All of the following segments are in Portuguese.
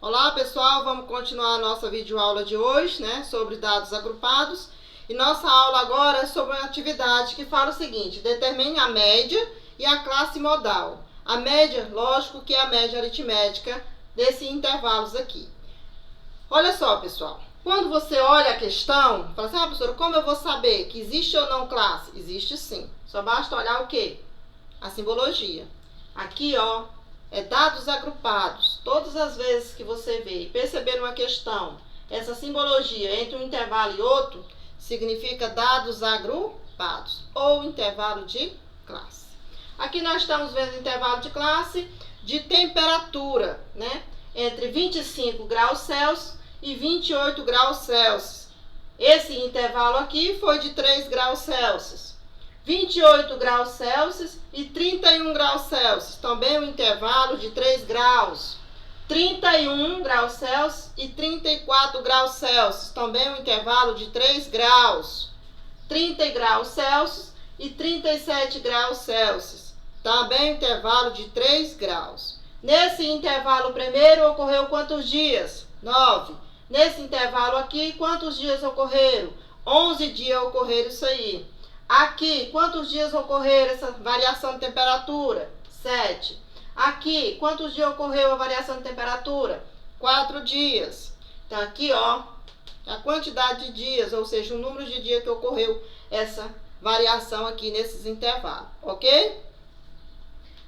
Olá pessoal, vamos continuar a nossa videoaula de hoje, né, sobre dados agrupados. E nossa aula agora é sobre uma atividade que fala o seguinte: determine a média e a classe modal. A média, lógico que é a média aritmética desses intervalos aqui. Olha só pessoal, quando você olha a questão, fala assim: professora, como eu vou saber que existe ou não classe? Existe sim, só basta olhar o quê? A simbologia. Aqui, ó, é dados agrupados. Todas as vezes que você vê e perceber numa questão essa simbologia entre um intervalo e outro, significa dados agrupados ou intervalo de classe. Aqui nós estamos vendo intervalo de classe de temperatura, né? Entre 25 graus Celsius e 28 graus Celsius. Esse intervalo aqui foi de 3 graus Celsius. 28 graus Celsius e 31 graus Celsius, também um intervalo de 3 graus. 31 graus Celsius e 34 graus Celsius, também um intervalo de 3 graus. 30 graus Celsius e 37 graus Celsius, também um intervalo de 3 graus. Nesse intervalo primeiro ocorreu quantos dias? 9. Nesse intervalo aqui, quantos dias ocorreram? 11 dias ocorreram isso aí. Aqui, quantos dias ocorreram essa variação de temperatura? 7. Aqui, quantos dias ocorreu a variação de temperatura? 4 dias. Então, aqui, ó, a quantidade de dias, ou seja, o número de dias que ocorreu essa variação aqui nesses intervalos, ok?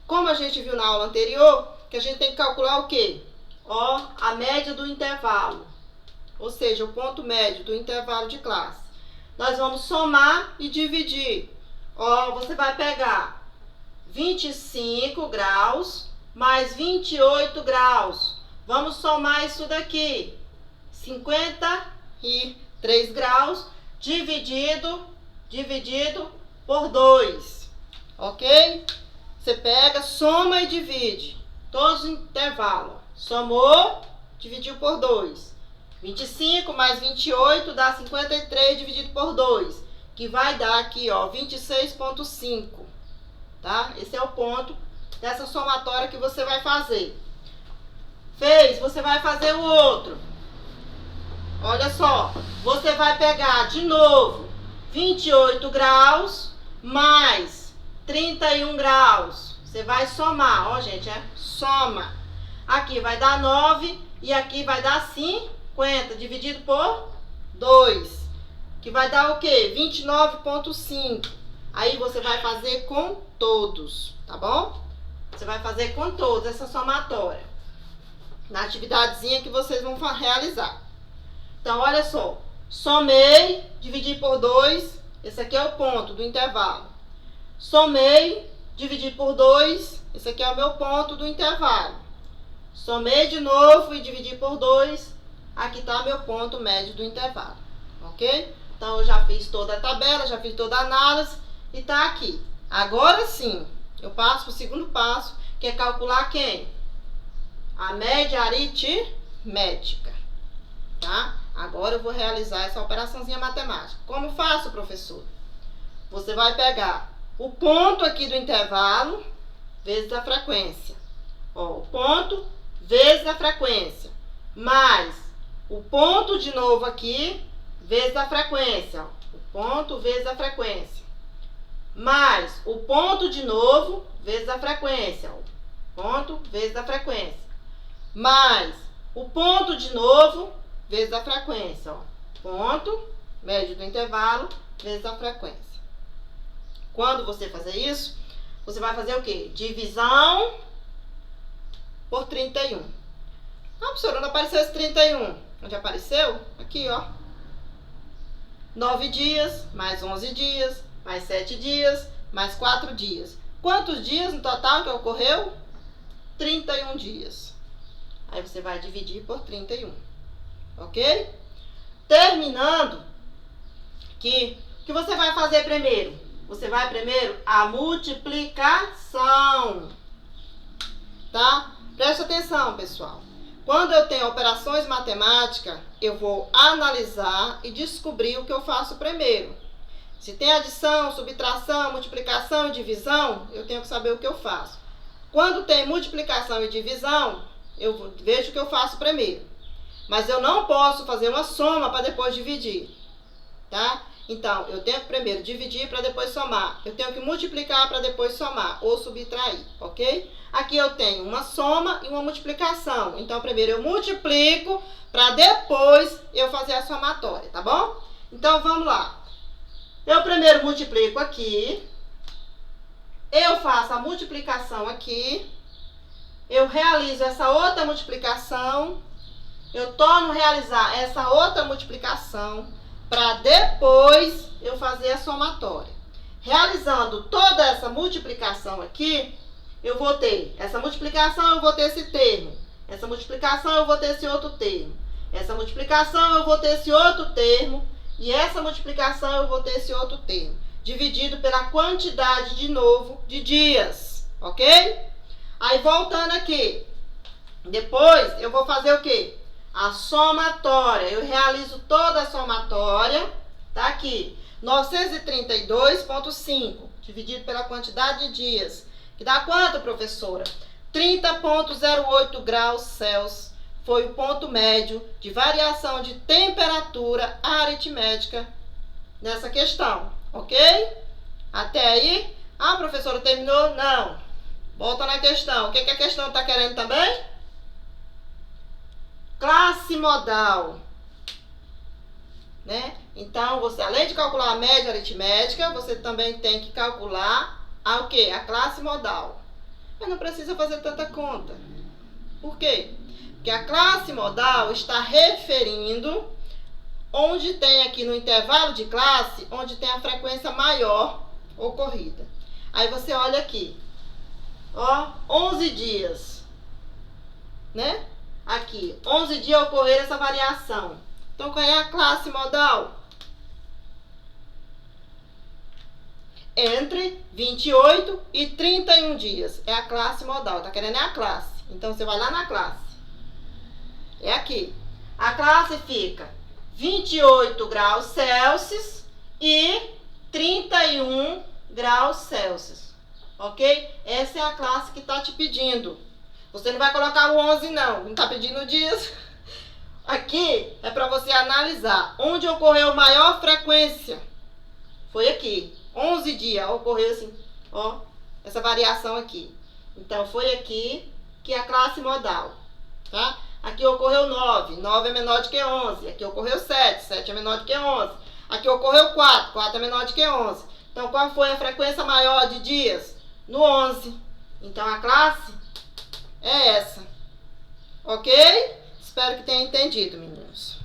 Como a gente viu na aula anterior, que a gente tem que calcular o quê? Ó, a média do intervalo, ou seja, o ponto médio do intervalo de classe. Nós vamos somar e dividir. Ó, você vai pegar 25 graus mais 28 graus. Vamos somar isso daqui. 53 graus dividido por 2. Ok? Você pega, soma e divide. Todos os intervalos. Somou, dividiu por 2. 25 mais 28 dá 53 dividido por 2, que vai dar aqui, ó, 26,5, tá? Esse é o ponto dessa somatória que você vai fazer. Fez, você vai fazer o outro. Olha só, você vai pegar de novo 28 graus mais 31 graus. Você vai somar, ó, gente, soma. Aqui vai dar 9 e aqui vai dar 5. Dividido por 2, que vai dar o quê? 29,5. Aí você vai fazer com todos, tá bom? Você vai fazer com todos essa somatória, na atividadezinha que vocês vão realizar. Então, olha só. Somei, dividi por 2. Esse aqui é o ponto do intervalo. Somei, dividi por 2. Esse aqui é o meu ponto do intervalo. Somei de novo e dividi por 2. Aqui está meu ponto médio do intervalo, ok? Então, eu já fiz toda a tabela, já fiz toda a análise e está aqui. Agora sim, eu passo para o segundo passo, que é calcular quem? A média aritmética, tá? Agora eu vou realizar essa operaçãozinha matemática. Como faço, professor? Você vai pegar o ponto aqui do intervalo vezes a frequência. Ó, o ponto vezes a frequência, mais o ponto de novo aqui, vezes a frequência. Ó. O ponto vezes a frequência. Mais o ponto de novo, vezes a frequência. Ó. Ponto vezes a frequência. Mais o ponto de novo, vezes a frequência. Ó. Ponto, médio do intervalo, vezes a frequência. Quando você fazer isso, você vai fazer o quê? Divisão por 31. Ah, professora, não apareceu esse 31. Onde apareceu? Aqui, ó. 9 dias, mais 11 dias, mais 7 dias, mais 4 dias. Quantos dias no total que ocorreu? 31 dias. Aí você vai dividir por 31. Ok? Terminando, o que você vai fazer primeiro? Você vai primeiro a multiplicação. Tá? Presta atenção, pessoal. Quando eu tenho operações matemáticas, eu vou analisar e descobrir o que eu faço primeiro. Se tem adição, subtração, multiplicação e divisão, eu tenho que saber o que eu faço. Quando tem multiplicação e divisão, eu vejo o que eu faço primeiro. Mas eu não posso fazer uma soma para depois dividir, tá? Então, eu tenho que primeiro dividir para depois somar. Eu tenho que multiplicar para depois somar ou subtrair, ok? Aqui eu tenho uma soma e uma multiplicação. Então, primeiro eu multiplico para depois eu fazer a somatória, tá bom? Então, vamos lá. Eu primeiro multiplico aqui. Eu faço a multiplicação aqui. Eu realizo essa outra multiplicação. Eu torno a realizar essa outra multiplicação para depois eu fazer a somatória. Realizando toda essa multiplicação aqui, eu vou ter essa multiplicação, eu vou ter esse termo. Essa multiplicação, eu vou ter esse outro termo. Essa multiplicação, eu vou ter esse outro termo. E essa multiplicação, eu vou ter esse outro termo. Dividido pela quantidade, de novo, de dias. Ok? Aí, voltando aqui. Depois, eu vou fazer o quê? A somatória. Eu realizo toda a somatória. Tá aqui. 932,5 dividido pela quantidade de dias. Que dá quanto, professora? 30,08 graus Celsius. Foi o ponto médio de variação de temperatura aritmética nessa questão. Ok? Até aí? Ah, professora, terminou? Não. Volta na questão. O que a questão está querendo também? Classe modal. Né? Então, você, além de calcular a média aritmética, você também tem que calcular o quê? A classe modal. Mas não precisa fazer tanta conta. Por quê? Porque a classe modal está referindo onde tem aqui no intervalo de classe, onde tem a frequência maior ocorrida. Aí você olha aqui. Ó, 11 dias. Né? Aqui, 11 dias ocorrer essa variação. Então, qual é a classe modal? Entre 28 e 31 dias. É a classe modal. Tá querendo é a classe. Então, você vai lá na classe. É aqui. A classe fica 28 graus Celsius e 31 graus Celsius. Ok? Essa é a classe que está te pedindo. Você não vai colocar o 11 não. Não está pedindo dias. Aqui é para você analisar onde ocorreu maior frequência. Foi aqui. 11 dias ocorreu assim, ó, essa variação aqui. Então, foi aqui que é a classe modal, tá? Aqui ocorreu 9, 9 é menor do que 11. Aqui ocorreu 7, 7 é menor do que 11. Aqui ocorreu 4, 4 é menor do que 11. Então, qual foi a frequência maior de dias? No 11. Então, a classe é essa. Ok? Espero que tenha entendido, meninos.